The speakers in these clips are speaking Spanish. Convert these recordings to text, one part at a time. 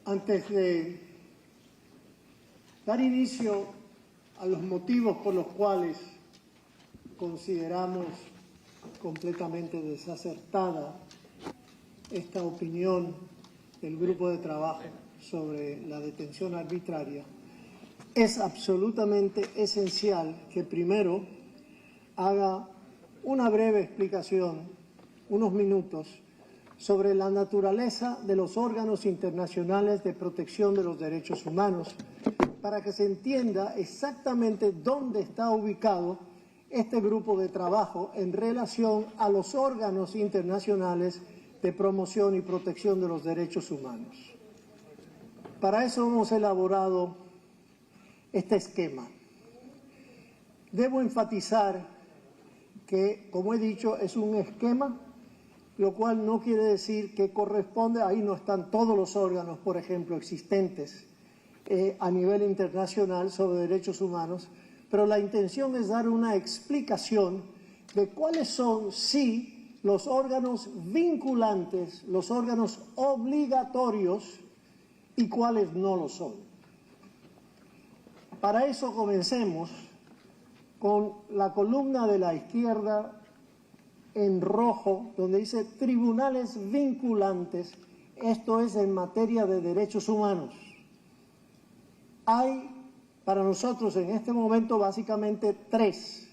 Antes de dar inicio a los motivos por los cuales consideramos completamente desacertada esta opinión del grupo de trabajo sobre la detención arbitraria, es absolutamente esencial que primero haga una breve explicación, unos minutos, sobre la naturaleza de los órganos internacionales de protección de los derechos humanos, para que se entienda exactamente dónde está ubicado este grupo de trabajo en relación a los órganos internacionales de promoción y protección de los derechos humanos. Para eso hemos elaborado este esquema. Debo enfatizar que, como he dicho, es un esquema, lo cual no quiere decir que corresponde, ahí no están todos los órganos, por ejemplo, existentes a nivel internacional sobre derechos humanos, pero la intención es dar una explicación de cuáles son, sí, los órganos vinculantes, los órganos obligatorios y cuáles no lo son. Para eso comencemos con la columna de la izquierda en rojo, donde dice tribunales vinculantes, esto es en materia de derechos humanos. Hay para nosotros en este momento básicamente tres,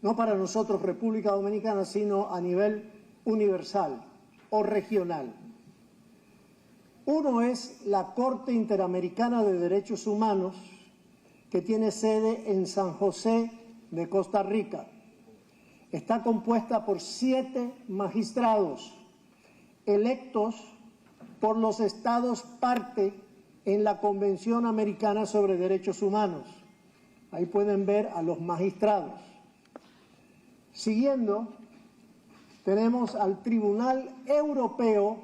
no para nosotros República Dominicana, sino a nivel universal o regional. Uno es la Corte Interamericana de Derechos Humanos, que tiene sede en San José de Costa Rica. Está compuesta por 7 magistrados electos por los estados parte en la Convención Americana sobre Derechos Humanos. Ahí pueden ver a los magistrados. Siguiendo, tenemos al Tribunal Europeo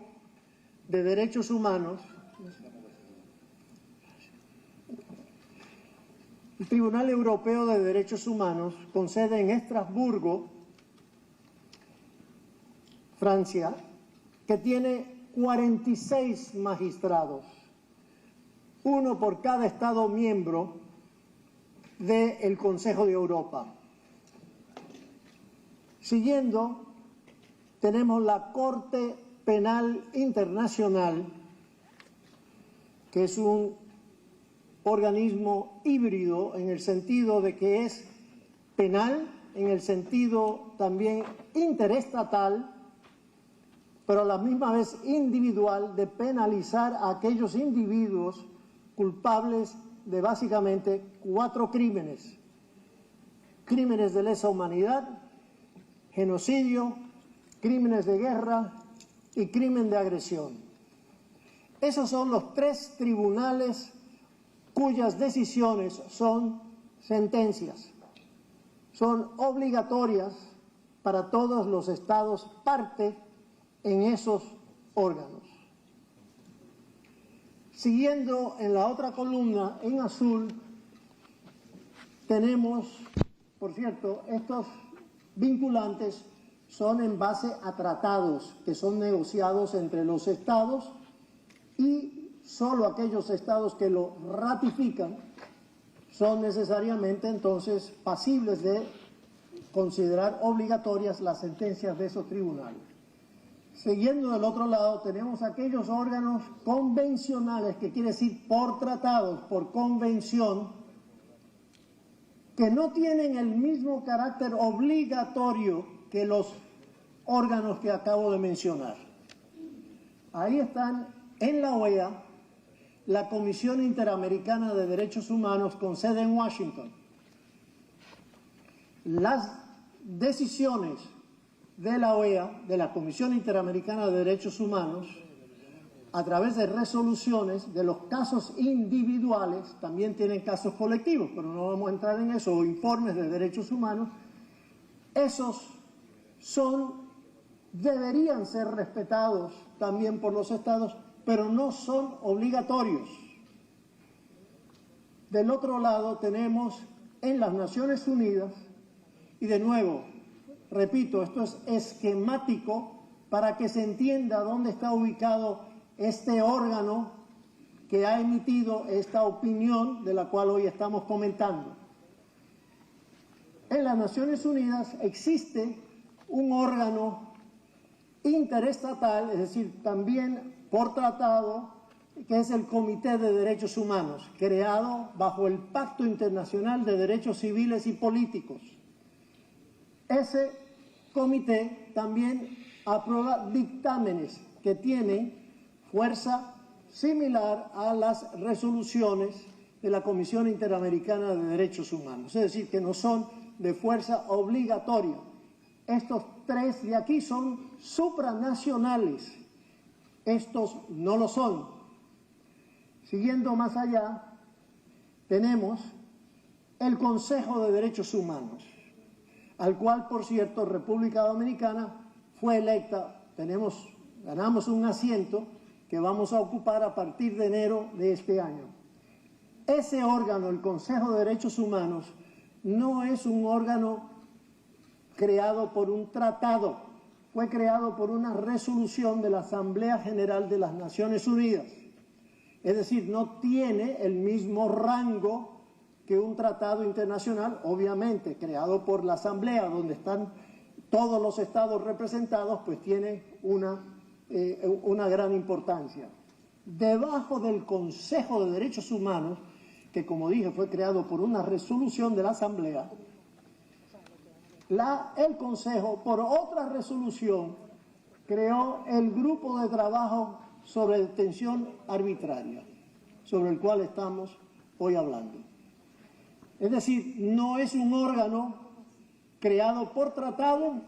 de Derechos Humanos. El Tribunal Europeo de Derechos Humanos, con sede en Estrasburgo, Francia, que tiene 46 magistrados, uno por cada Estado miembro del Consejo de Europa. Siguiendo, tenemos la Corte Penal Internacional, que es un organismo híbrido en el sentido de que es penal, en el sentido también interestatal, pero a la misma vez individual, de penalizar a aquellos individuos culpables de básicamente 4 crímenes. Crímenes de lesa humanidad, genocidio, crímenes de guerra y crimen de agresión. Esos son los 3 tribunales cuyas decisiones son sentencias, son obligatorias para todos los estados parte en esos órganos. Siguiendo en la otra columna, en azul, tenemos, por cierto, estos vinculantes son en base a tratados que son negociados entre los estados y solo aquellos estados que lo ratifican son necesariamente entonces pasibles de considerar obligatorias las sentencias de esos tribunales. Siguiendo del otro lado tenemos aquellos órganos convencionales, que quiere decir por tratados, por convención, que no tienen el mismo carácter obligatorio que los órganos que acabo de mencionar. Ahí están en la OEA, la Comisión Interamericana de Derechos Humanos con sede en Washington. Las decisiones de la OEA, de la Comisión Interamericana de Derechos Humanos, a través de resoluciones de los casos individuales, también tienen casos colectivos, pero no vamos a entrar en eso, o informes de derechos humanos, esos deberían ser respetados también por los estados, pero no son obligatorios. Del otro lado tenemos en las Naciones Unidas, y de nuevo, repito, esto es esquemático para que se entienda dónde está ubicado este órgano que ha emitido esta opinión de la cual hoy estamos comentando. En las Naciones Unidas existe un órgano interestatal, es decir, también por tratado, que es el Comité de Derechos Humanos, creado bajo el Pacto Internacional de Derechos Civiles y Políticos. Ese comité también aprueba dictámenes que tienen fuerza similar a las resoluciones de la Comisión Interamericana de Derechos Humanos, es decir, que no son de fuerza obligatoria. Estos tres de aquí son supranacionales, estos no lo son. Siguiendo más allá, tenemos el Consejo de Derechos Humanos, al cual, por cierto, República Dominicana fue electa, ganamos un asiento que vamos a ocupar a partir de enero de este año. Ese órgano, el Consejo de Derechos Humanos, no es un órgano creado por un tratado, fue creado por una resolución de la Asamblea General de las Naciones Unidas. Es decir, no tiene el mismo rango que un tratado internacional, obviamente, creado por la Asamblea, donde están todos los estados representados, pues tiene una gran importancia. Debajo del Consejo de Derechos Humanos, que como dije fue creado por una resolución de la Asamblea, el Consejo, por otra resolución, creó el grupo de trabajo sobre detención arbitraria, sobre el cual estamos hoy hablando. Es decir, no es un órgano creado por tratado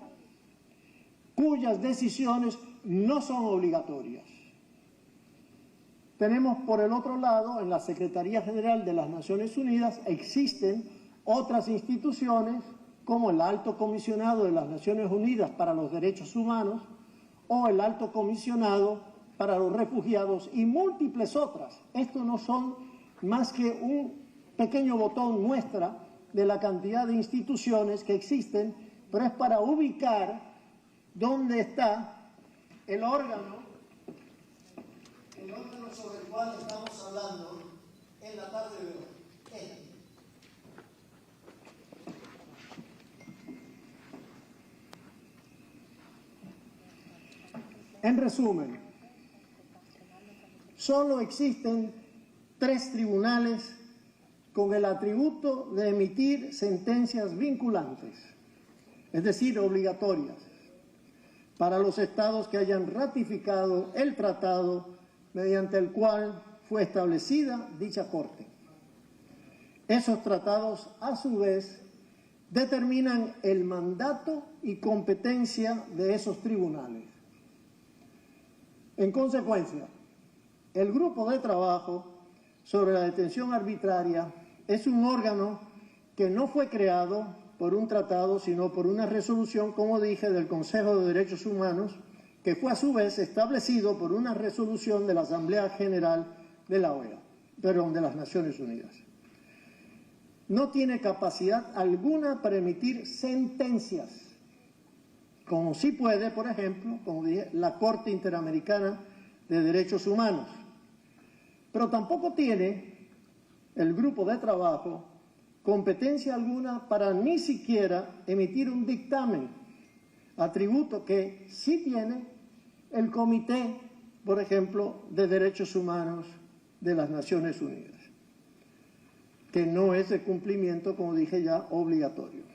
cuyas decisiones no son obligatorias. Tenemos por el otro lado, en la Secretaría General de las Naciones Unidas, existen otras instituciones como el Alto Comisionado de las Naciones Unidas para los Derechos Humanos o el Alto Comisionado para los Refugiados y múltiples otras. Estos no son más que un pequeño botón muestra de la cantidad de instituciones que existen, pero es para ubicar dónde está el órgano sobre el cual estamos hablando en la tarde de hoy. En resumen, solo existen 3 tribunales con el atributo de emitir sentencias vinculantes, es decir, obligatorias, para los estados que hayan ratificado el tratado mediante el cual fue establecida dicha Corte. Esos tratados, a su vez, determinan el mandato y competencia de esos tribunales. En consecuencia, el Grupo de Trabajo sobre la Detención Arbitraria es un órgano que no fue creado por un tratado, sino por una resolución, como dije, del Consejo de Derechos Humanos, que fue a su vez establecido por una resolución de la Asamblea General de la OEA, de las Naciones Unidas. No tiene capacidad alguna para emitir sentencias, como sí puede, por ejemplo, como dije, la Corte Interamericana de Derechos Humanos. Pero tampoco tiene el grupo de trabajo competencia alguna para ni siquiera emitir un dictamen, atributo que sí tiene el Comité, por ejemplo, de Derechos Humanos de las Naciones Unidas, que no es de cumplimiento, como dije ya, obligatorio.